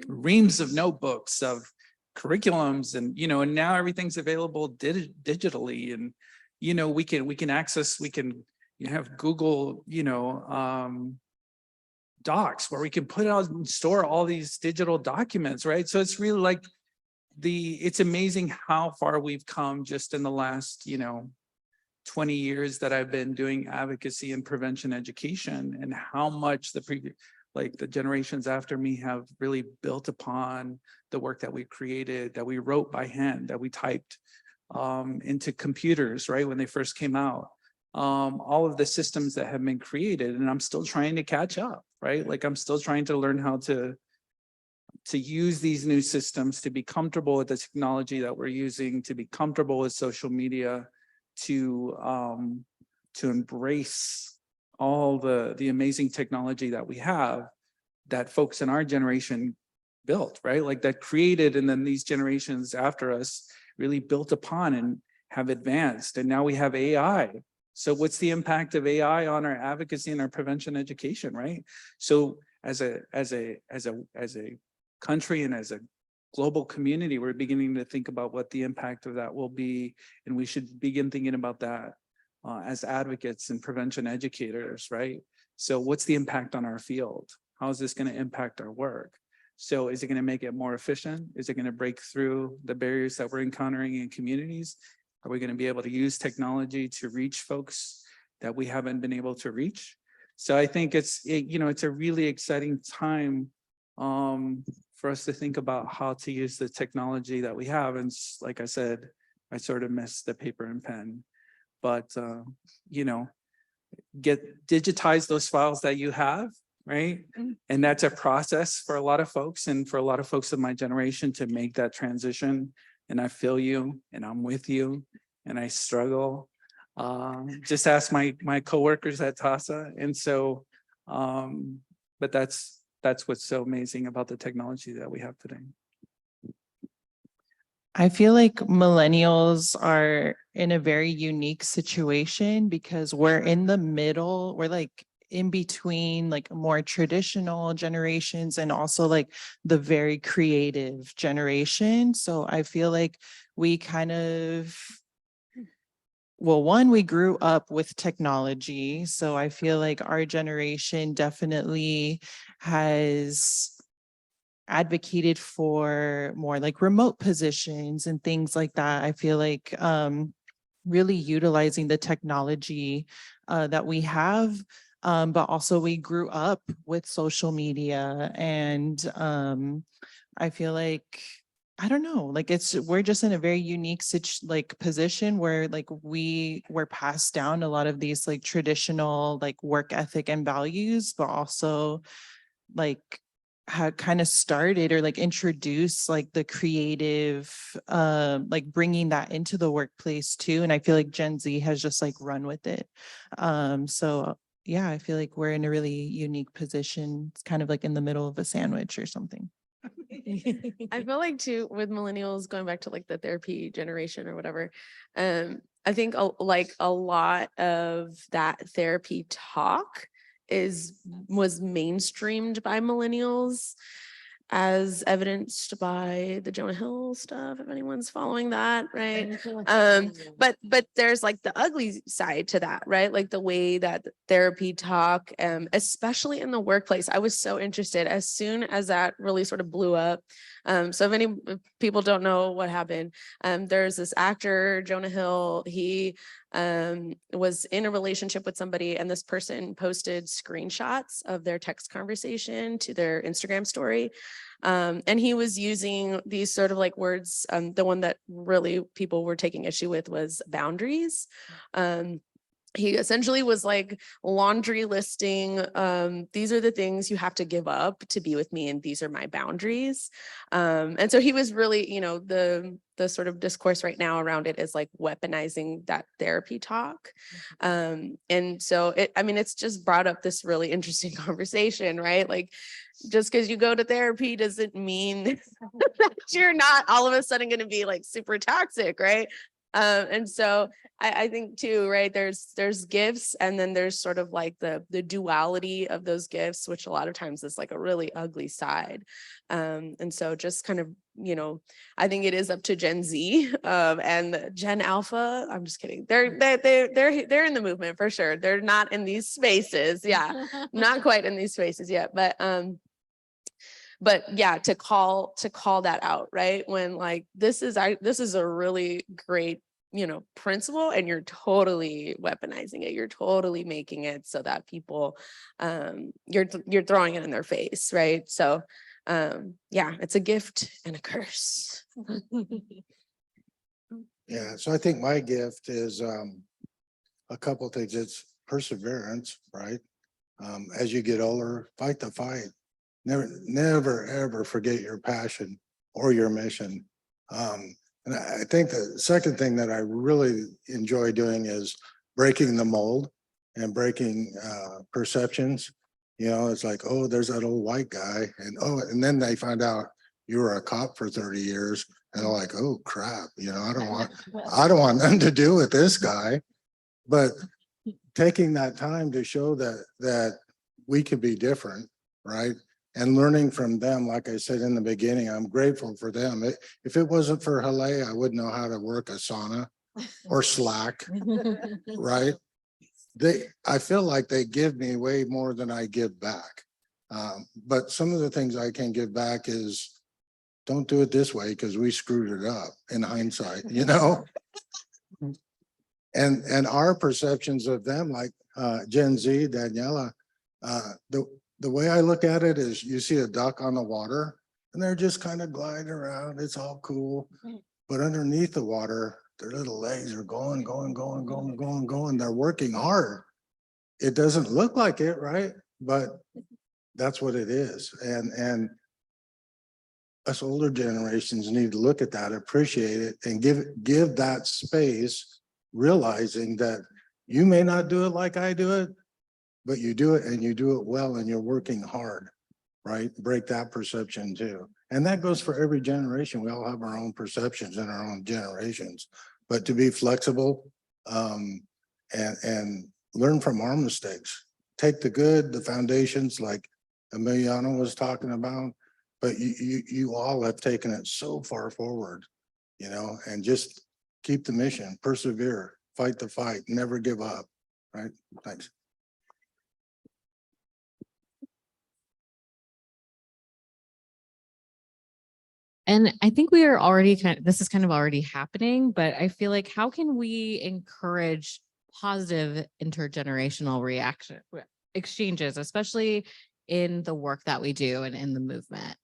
Speaker 8: reams of notebooks of curriculums and now everything's available digitally and we can access, we can have Google docs where we can put out and store all these digital documents, right? So it's really like it's amazing how far we've come just in the last, 20 years that I've been doing advocacy and prevention education, and how much the generations after me have really built upon the work that we created, that we wrote by hand, that we typed into computers, right? When they first came out, all of the systems that have been created, and I'm still trying to catch up, right? Like I'm still trying to learn how to use these new systems, to be comfortable with the technology that we're using, to be comfortable with social media, to embrace all the amazing technology that we have, that folks in our generation built, right? Like that created, and then these generations after us really built upon and have advanced. And now we have AI. So what's the impact of AI on our advocacy and our prevention education, right? So as a country and as a global community, we're beginning to think about what the impact of that will be. And we should begin thinking about that as advocates and prevention educators, right? So what's the impact on our field? How is this going to impact our work? So is it going to make it more efficient? Is it going to break through the barriers that we're encountering in communities? Are we going to be able to use technology to reach folks that we haven't been able to reach? So I think it's a really exciting time for us to think about how to use the technology that we have. And like I said, I sort of miss the paper and pen, but digitize those files that you have, right? And that's a process for a lot of folks, and for a lot of folks of my generation to make that transition. And I feel you, and I'm with you, and I struggle. Just ask my coworkers at TASA. And so, but that's what's so amazing about the technology that we have today.
Speaker 4: I feel like millennials are in a very unique situation because we're in the middle, we're like in between like more traditional generations and also like the very creative generation. So I feel like we kind of, well, one, we grew up with technology. So I feel like our generation definitely has advocated for more like remote positions and things like that. I feel like really utilizing the technology that we have, but also we grew up with social media, and I feel like, I don't know, like we're just in a very unique position where like we were passed down a lot of these like traditional like work ethic and values, but also like had kind of started or like introduced like the creative, like bringing that into the workplace too. And I feel like Gen Z has just like run with it. So yeah, I feel like we're in a really unique position. It's kind of like in the middle of a sandwich or something.
Speaker 5: I feel like too, with millennials, going back to like the therapy generation or whatever, I think like a lot of that therapy talk was mainstreamed by millennials, as evidenced by the Jonah Hill stuff, if anyone's following that, right? But there's like the ugly side to that, right? Like the way that therapy talk, especially in the workplace. I was so interested as soon as that really sort of blew up. So if people don't know what happened, there's this actor, Jonah Hill. He was in a relationship with somebody, and this person posted screenshots of their text conversation to their Instagram story. And he was using these sort of like words. The one that really people were taking issue with was boundaries. He essentially was like laundry listing, these are the things you have to give up to be with me, and these are my boundaries. And so he was really, the sort of discourse right now around it is like weaponizing that therapy talk. And so it's just brought up this really interesting conversation, right? Like, just because you go to therapy doesn't mean that you're not all of a sudden going to be like super toxic, right? And so I think too, right, there's gifts and then there's sort of like the duality of those gifts, which a lot of times is like a really ugly side. And so just kind of, I think it is up to Gen Z and Gen Alpha. I'm just kidding. They're in the movement for sure. They're not in these spaces. Yeah, not quite in these spaces yet, but yeah, to call that out, right? When like this is a really great, principle, and you're totally weaponizing it. You're totally making it so that people, you're throwing it in their face, right? So yeah, it's a gift and a curse.
Speaker 2: Yeah, so I think my gift is a couple things. It's perseverance, right? As you get older, fight the fight. Never, ever forget your passion or your mission. And I think the second thing that I really enjoy doing is breaking the mold and breaking perceptions. It's like, oh, there's that old white guy, and then they find out you were a cop for 30 years, and they're like, oh crap, I don't want nothing to do with this guy. But taking that time to show that we could be different, right? And learning from them, like I said in the beginning, I'm grateful for them. If it wasn't for Hale, I wouldn't know how to work Asana or Slack, right? I feel like they give me way more than I give back. But some of the things I can give back is don't do it this way because we screwed it up in hindsight, And our perceptions of them, like Gen Z, Daniela, the way I look at it is you see a duck on the water and they're just kind of gliding around. It's all cool. But underneath the water, their little legs are going. They're working hard. It doesn't look like it, right? But that's what it is. And us older generations need to look at that, appreciate it, and give that space, realizing that you may not do it like I do it, but you do it and you do it well and you're working hard, right? Break that perception too. And that goes for every generation. We all have our own perceptions in our own generations, but to be flexible and learn from our mistakes. Take the good, the foundations like Emiliano was talking about, but you all have taken it so far forward, and just keep the mission, persevere, fight the fight, never give up, right? Thanks.
Speaker 1: And I think we are already this is kind of already happening, but I feel like how can we encourage positive intergenerational exchanges, especially in the work that we do and in the movement?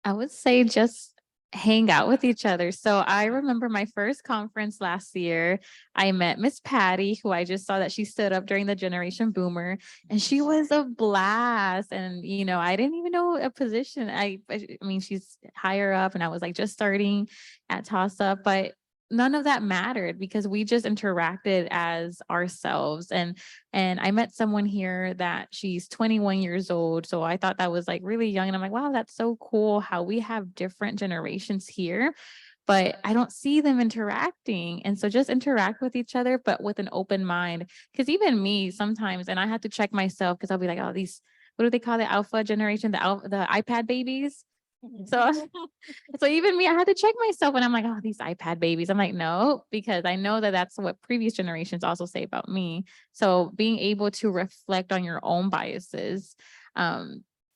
Speaker 3: I would say just hang out with each other. So I remember my first conference last year, I met Miss Patty, who I just saw that she stood up during the Generation Boomer, and she was a blast. And, I didn't even know a position. I mean, she's higher up and I was like just starting at Toss Up, but none of that mattered because we just interacted as ourselves. And I met someone here that she's 21 years old. So I thought that was like really young. And I'm like, wow, that's so cool how we have different generations here, but I don't see them interacting. And so just interact with each other, but with an open mind. Because even me sometimes, and I have to check myself because I'll be like, oh, these, what do they call the alpha generation, the iPad babies? So even me, I had to check myself when I'm like, oh, these iPad babies. I'm like, no, because I know that that's what previous generations also say about me. So being able to reflect on your own biases,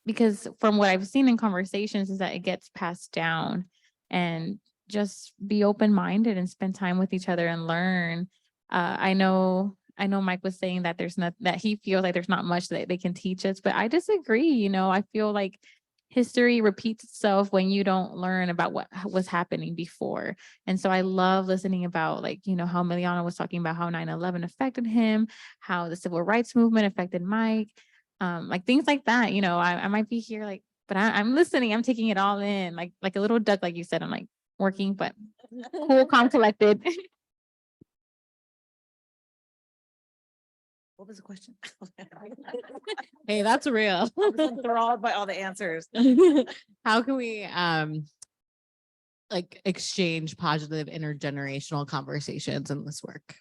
Speaker 3: because from what I've seen in conversations is that it gets passed down, and just be open-minded and spend time with each other and learn. I know Mike was saying that that he feels like there's not much that they can teach us, but I disagree. I feel like history repeats itself when you don't learn about what was happening before. And so I love listening about how Emiliano was talking about how 9/11 affected him, how the civil rights movement affected Mike, like things like that. I might be here but I'm listening, I'm taking it all in, like a little duck, like you said, I'm like working, but cool, calm, collected.
Speaker 6: What was the question?
Speaker 1: Hey, that's real.
Speaker 6: I was enthralled by all the answers.
Speaker 1: How can we like exchange positive intergenerational conversations in this work?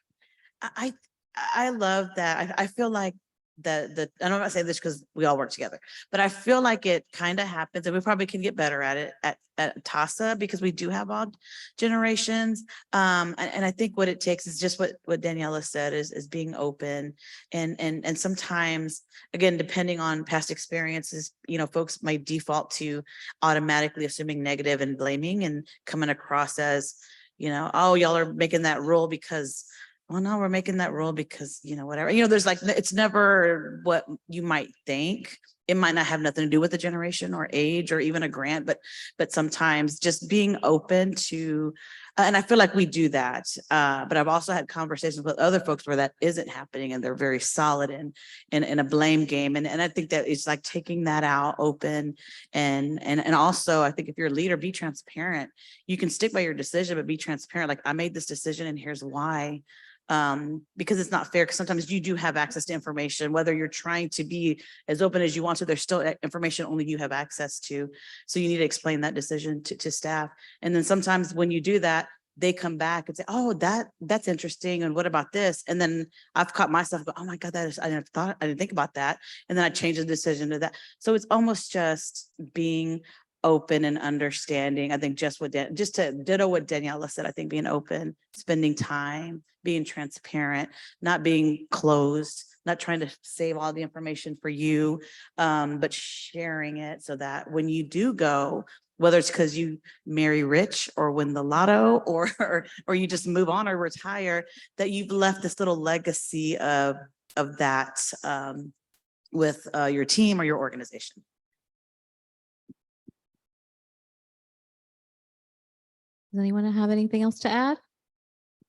Speaker 6: I love that. I feel like and I'm not saying this because we all work together, but I feel like it kind of happens, and we probably can get better at it at TASA because we do have all generations. And I think what it takes is just what Daniela said is being open, and sometimes, again, depending on past experiences, folks might default to automatically assuming negative and blaming and coming across as, oh, y'all are making that rule because, well, no, we're making that rule because, whatever, there's like, it's never what you might think. It might not have nothing to do with the generation or age or even a grant, but sometimes just being open to, and I feel like we do that. But I've also had conversations with other folks where that isn't happening and they're very solid in a blame game. And I think that it's like taking that out open and also I think if you're a leader, be transparent. You can stick by your decision, but be transparent. Like, I made this decision and here's why. Because it's not fair, because sometimes you do have access to information, whether you're trying to be as open as you want to, there's still information only you have access to. So you need to explain that decision to staff. And then sometimes when you do that, they come back and say, oh, that's interesting. And what about this? And then I've caught myself go, oh my God, I didn't think about that. And then I change the decision to that. So it's almost just being open and understanding. I think just to ditto what Daniela said, I think being open, spending time, being transparent, not being closed, not trying to save all the information for you, but sharing it so that when you do go, whether it's because you marry rich or win the lotto or you just move on or retire, that you've left this little legacy of that with your team or your organization.
Speaker 1: Does anyone have anything else to add?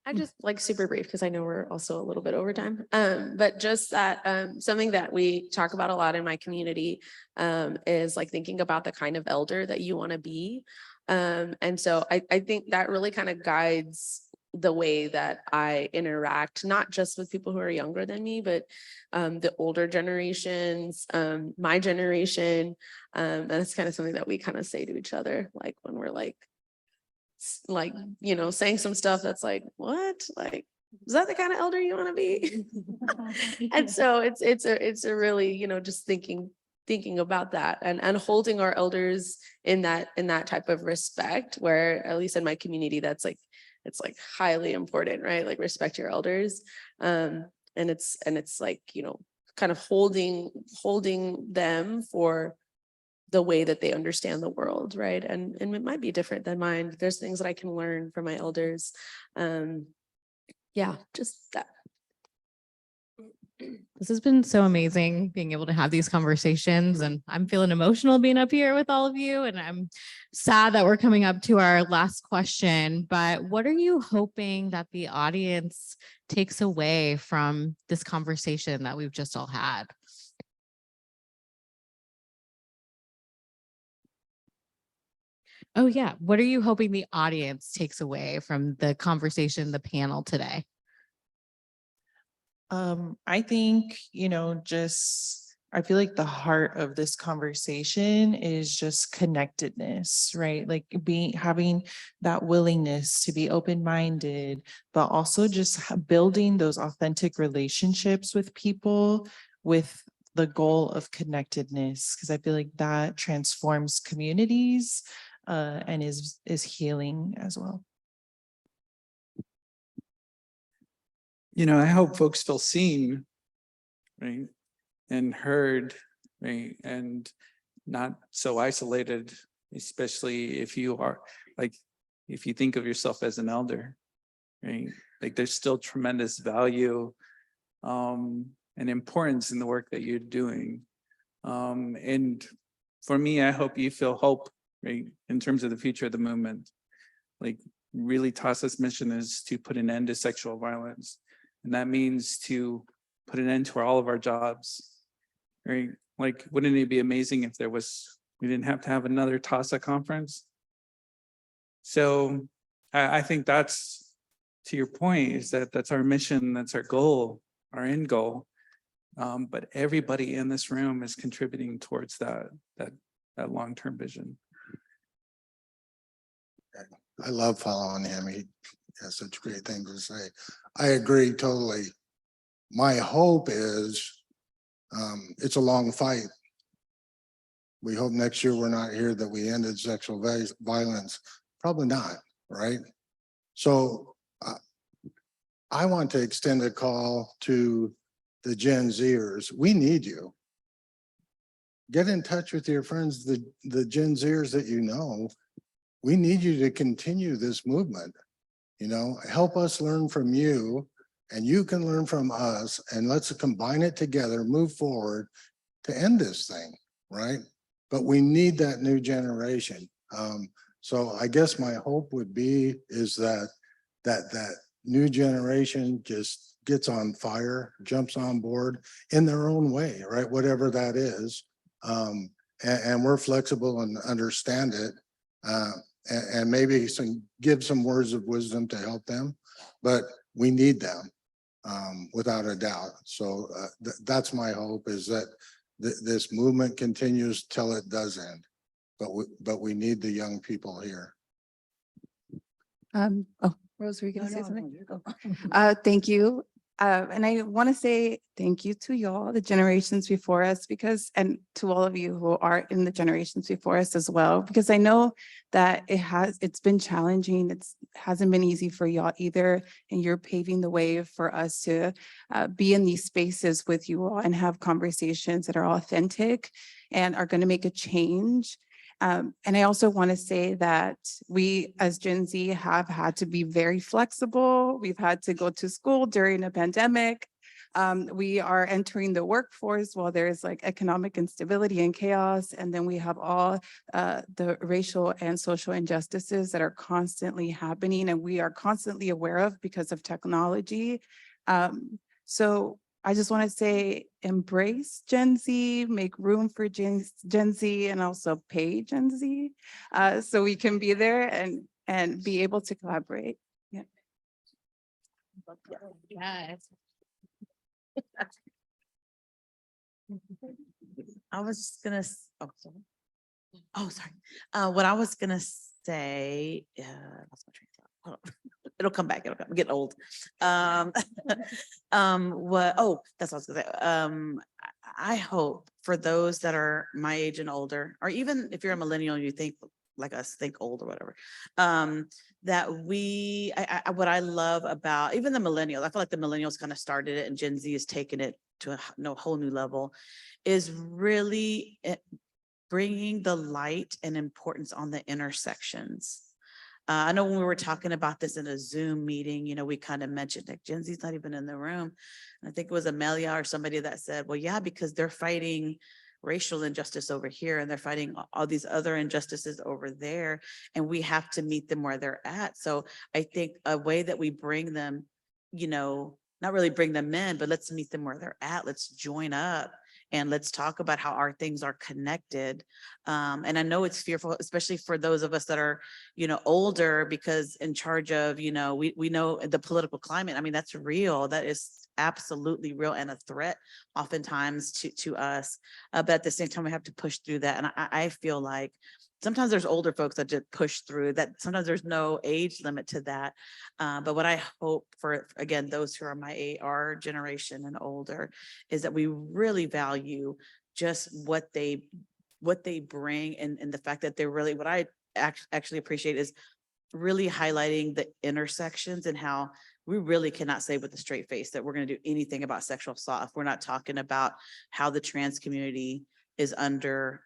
Speaker 5: I just like super brief because I know we're also a little bit over time. But just that something that we talk about a lot in my community is like thinking about the kind of elder that you want to be. And so I think that really kind of guides the way that I interact, not just with people who are younger than me, but the older generations, my generation. And it's kind of something that we kind of say to each other, like when we're like, saying some stuff that's like, what? Like, is that the kind of elder you want to be? And so it's a really, just thinking about that and holding our elders in that type of respect, where at least in my community, that's like, it's like highly important, right? Like, respect your elders. And it's like, kind of holding them for the way that they understand the world, right? And it might be different than mine. There's things that I can learn from my elders. Yeah, just that.
Speaker 1: This has been so amazing being able to have these conversations, and I'm feeling emotional being up here with all of you, and I'm sad that we're coming up to our last question, but what are you hoping that the audience takes away from this conversation that we've just all had? Oh yeah. What are you hoping the audience takes away from the conversation, the panel today?
Speaker 4: I think, I feel like the heart of this conversation is just connectedness, right? Like having that willingness to be open-minded, but also just building those authentic relationships with people with the goal of connectedness, because I feel like that transforms communities and is healing as well.
Speaker 8: I hope folks feel seen, right, and heard, right, and not so isolated, especially if you are, like, if you think of yourself as an elder, right, like there's still tremendous value and importance in the work that you're doing. And for me, I hope you feel hope, right, in terms of the future of the movement. Like, really, TASA's mission is to put an end to sexual violence. And that means to put an end to all of our jobs, right? Like, wouldn't it be amazing if we didn't have to have another TASA conference? So I think that's, to your point, is that's our mission, that's our goal, our end goal. But everybody in this room is contributing towards that long-term vision.
Speaker 2: I love following him. He has such great things to say. I agree totally. My hope is, it's a long fight. We hope next year we're not here that we ended sexual violence. Probably not, right? So I want to extend a call to the Gen Zers. We need you. Get in touch with your friends, the Gen Zers that you know. We need you to continue this movement. You know, help us learn from you, and you can learn from us, and let's combine it together, move forward to end this thing, right? But we need that new generation. So I guess my hope would be is that new generation just gets on fire, jumps on board in their own way, right? Whatever that is. And we're flexible and understand it. And maybe give some words of wisdom to help them, but we need them without a doubt. So that's my hope, is that this movement continues till it does end. But we need the young people here.
Speaker 7: Oh, Rose, were you gonna say something? Thank you. And I want to say thank you to y'all, the generations before us, and to all of you who are in the generations before us as well, because I know that it's been challenging. Hasn't been easy for y'all either. And you're paving the way for us to be in these spaces with you all and have conversations that are authentic and are going to make a change. And I also want to say that we as Gen Z have had to be very flexible. We've had to go to school during a pandemic. We are entering the workforce while there's like economic instability and chaos. And then we have all the racial and social injustices that are constantly happening and we are constantly aware of because of technology. So I just want to say, embrace Gen Z, make room for Gen Z, and also pay Gen Z, so we can be there and be able to collaborate. Yeah.
Speaker 1: Yes.
Speaker 6: I was just gonna, sorry. What I was gonna say, lost my train of thought. Hold on. It'll come back. I'm getting old. That's what I was gonna say. I hope for those that are my age and older, or even if you're a millennial, you think like us, think old or whatever, that what I love about even the millennials, I feel like the millennials kind of started it and Gen Z has taken it to a whole new level, is really bringing the light and importance on the intersections. I know when we were talking about this in a Zoom meeting, you know, we kind of mentioned that Gen Z's not even in the room. And I think it was Amelia or somebody that said, well, yeah, because they're fighting racial injustice over here and they're fighting all these other injustices over there. And we have to meet them where they're at. So I think a way that we bring them, you know, not really bring them in, but let's meet them where they're at. Let's join up. And let's talk about how our things are connected. And I know it's fearful, especially for those of us that are, you know, older, because in charge of, you know, we know the political climate. I mean, that's real. That is absolutely real and a threat oftentimes to us. But at the same time, we have to push through that. And I feel like sometimes there's older folks that just push through that. Sometimes there's no age limit to that. But what I hope for, again, those who are our generation and older, is that we really value just what they bring and the fact that they're really, what I actually appreciate is really highlighting the intersections and how we really cannot say with a straight face that we're going to do anything about sexual assault if we're not talking about how the trans community is under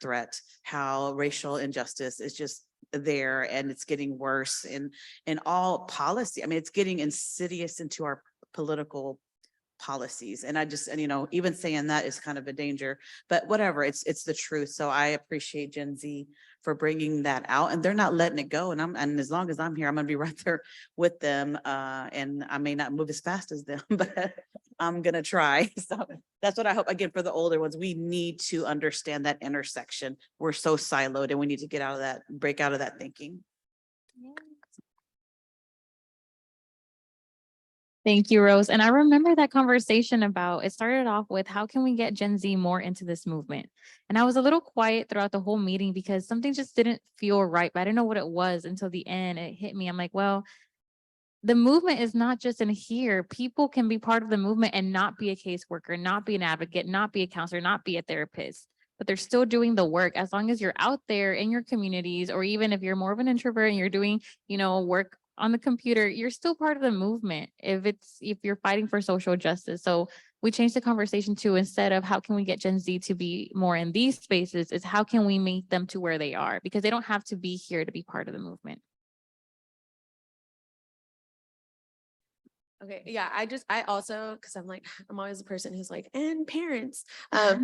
Speaker 6: threat, how racial injustice is just there and it's getting worse in all policy. I mean, it's getting insidious into our political policies. And you know, even saying that is kind of a danger, but whatever, it's the truth. So I appreciate Gen Z for bringing that out and they're not letting it go. And as long as I'm here, I'm gonna be right there with them. And I may not move as fast as them, but I'm gonna try. So that's what I hope. Again, for the older ones, we need to understand that intersection. We're so siloed and we need to get out of that, break out of that thinking.
Speaker 3: Thank you, Rose. And I remember that conversation about, it started off with how can we get Gen Z more into this movement? And I was a little quiet throughout the whole meeting because something just didn't feel right, but I didn't know what it was until the end. It hit me. I'm like, well, the movement is not just in here. People can be part of the movement and not be a caseworker, not be an advocate, not be a counselor, not be a therapist, but they're still doing the work as long as you're out there in your communities, or even if you're more of an introvert and you're doing, work on the computer, you're still part of the movement if you're fighting for social justice. So we changed the conversation to, instead of how can we get Gen Z to be more in these spaces, is how can we meet them to where they are? Because they don't have to be here to be part of the movement.
Speaker 5: Okay, yeah, I also, because I'm like, I'm always the person who's like, and parents, I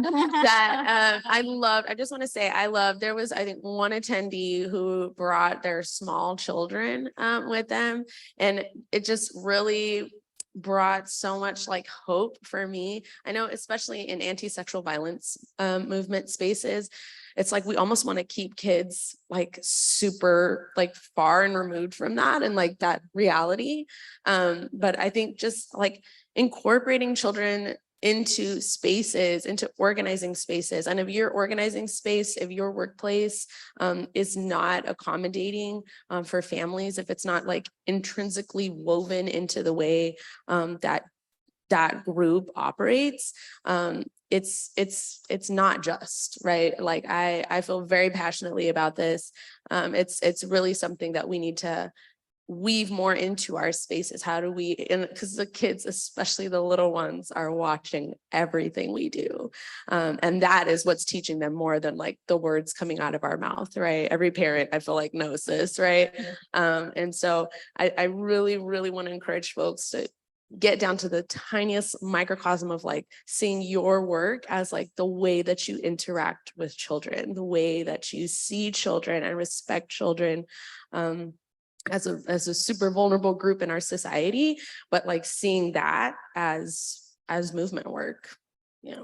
Speaker 5: just want to say, there was, I think, one attendee who brought their small children with them, and it just really brought so much like hope for me. I know, especially in anti-sexual violence movement spaces, it's like we almost want to keep kids like super like far and removed from that and like that reality. But I think just like incorporating children into spaces, into organizing spaces. And if your organizing space, if your workplace is not accommodating for families, if it's not like intrinsically woven into the way that group operates, it's not just right. Like I feel very passionately about this. It's really something that we need to weave more into our spaces. How do we, and because the kids, especially the little ones, are watching everything we do. And that is what's teaching them more than like the words coming out of our mouth, right? Every parent, I feel like, knows this, right? And so I really, really want to encourage folks to get down to the tiniest microcosm of like seeing your work as like the way that you interact with children, the way that you see children and respect children, as a super vulnerable group in our society, but like seeing that as movement work. Yeah.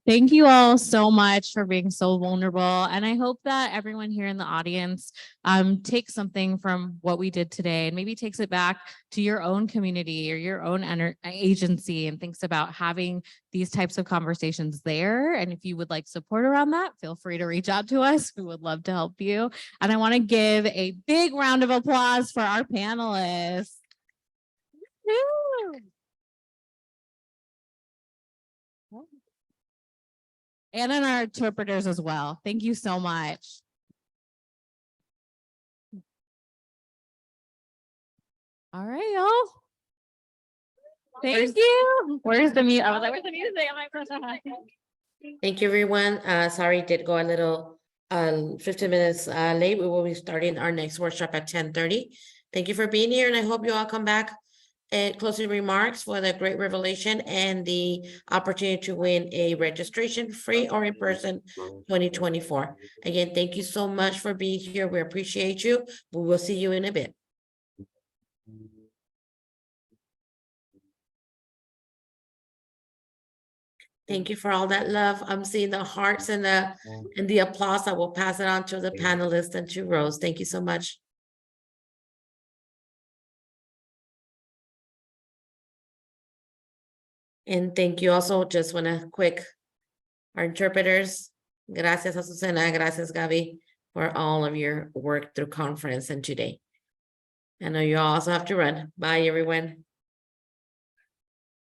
Speaker 1: Thank you all so much for being so vulnerable. And I hope that everyone here in the audience takes something from what we did today and maybe takes it back to your own community or your own agency and thinks about having these types of conversations there. And if you would like support around that, feel free to reach out to us. We would love to help you. And I want to give a big round of applause for our panelists. Woo! And in our interpreters as well. Thank you so much. All right, y'all. Thank you. Where's the music? I was like, where's the music? I'm like,
Speaker 9: Thank you, everyone. Sorry, did go a little 15 minutes late. We will be starting our next workshop at 10:30. Thank you for being here, and I hope you all come back and closing remarks for the great revelation and the opportunity to win a registration, free or in person, 2024. Again, thank you so much for being here. We appreciate you. We will see you in a bit. Thank you for all that love. I'm seeing the hearts and the applause. I will pass it on to the panelists and to Rose. Thank you so much. And thank you also, just want to our interpreters. Gracias, Azucena. Gracias, Gabi, for all of your work through conference and today. I know you also have to run. Bye, everyone.